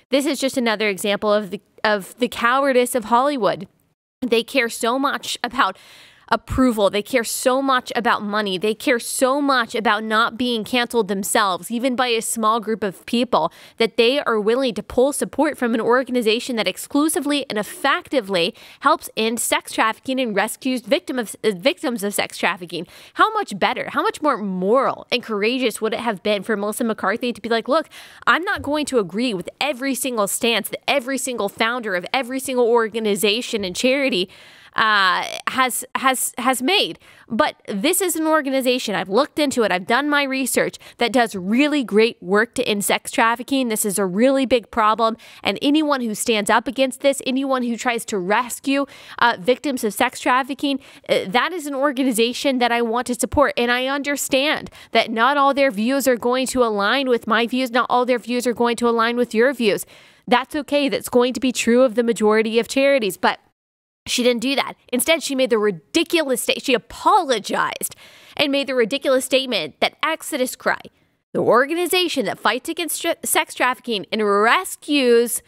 This is just another example of the cowardice of Hollywood. They care so much about approval. They care so much about money. They care so much about not being canceled themselves, even by a small group of people, that they are willing to pull support from an organization that exclusively and effectively helps end sex trafficking and rescues victims of sex trafficking. How much better, how much more moral and courageous would it have been for Melissa McCarthy to be like, look, I'm not going to agree with every single stance that every single founder of every single organization and charity has made. But this is an organization, I've looked into it, I've done my research, that does really great work to end sex trafficking. This is a really big problem. And anyone who stands up against this, anyone who tries to rescue victims of sex trafficking, that is an organization that I want to support. And I understand that not all their views are going to align with my views. Not all their views are going to align with your views. That's okay. That's going to be true of the majority of charities. But she didn't do that. Instead, she made the ridiculous statement. She apologized and made the ridiculous statement that Exodus Cry, the organization that fights against sex trafficking and rescues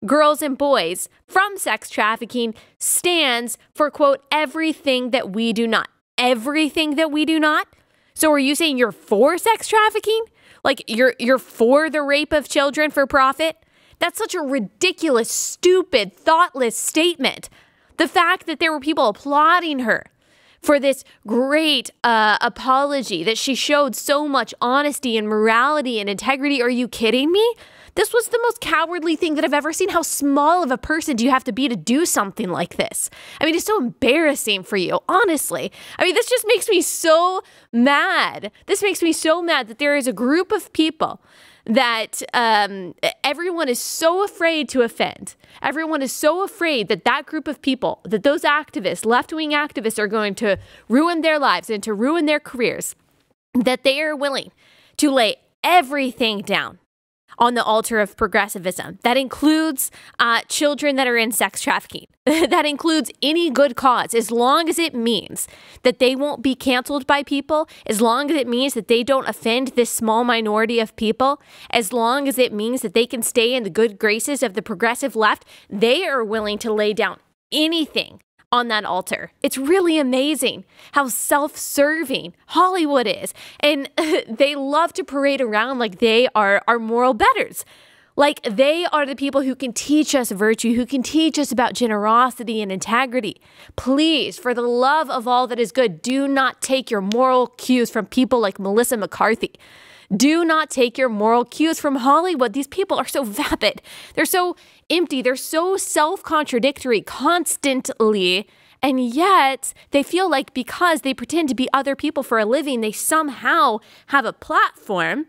girls and boys from sex trafficking, stands for, quote, everything that we do not. Everything that we do not? So are you saying you're for sex trafficking? Like you're for the rape of children for profit? That's such a ridiculous, stupid, thoughtless statement. The fact that there were people applauding her for this great apology, that she showed so much honesty and morality and integrity. Are you kidding me? This was the most cowardly thing that I've ever seen. How small of a person do you have to be to do something like this? I mean, it's so embarrassing for you, honestly. I mean, this just makes me so mad. This makes me so mad that there is a group of people that everyone is so afraid to offend. Everyone is so afraid that that group of people, that those activists, left-wing activists, are going to ruin their lives and to ruin their careers, that they are willing to lay everything down on the altar of progressivism. That includes children that are in sex trafficking. That includes any good cause, as long as it means that they won't be canceled by people, as long as it means that they don't offend this small minority of people, as long as it means that they can stay in the good graces of the progressive left, they are willing to lay down anything on that altar. It's really amazing how self-serving Hollywood is. And they love to parade around like they are our moral betters. Like they are the people who can teach us virtue, who can teach us about generosity and integrity. Please, for the love of all that is good, do not take your moral cues from people like Melissa McCarthy. Do not take your moral cues from Hollywood. These people are so vapid. They're so empty. They're so self-contradictory constantly. And yet they feel like because they pretend to be other people for a living, they somehow have a platform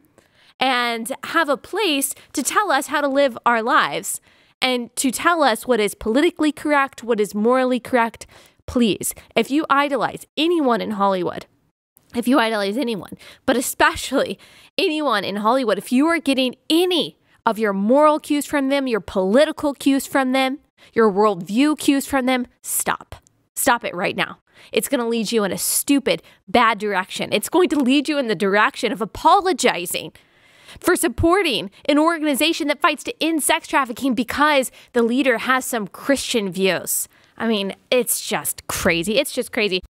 and have a place to tell us how to live our lives and to tell us what is politically correct, what is morally correct. Please, if you idolize anyone in Hollywood, if you idolize anyone, but especially anyone in Hollywood, if you are getting any of your moral cues from them, your political cues from them, your worldview cues from them, stop. Stop it right now. It's going to lead you in a stupid, bad direction. It's going to lead you in the direction of apologizing for supporting an organization that fights to end sex trafficking because the leader has some Christian views. I mean, it's just crazy. It's just crazy.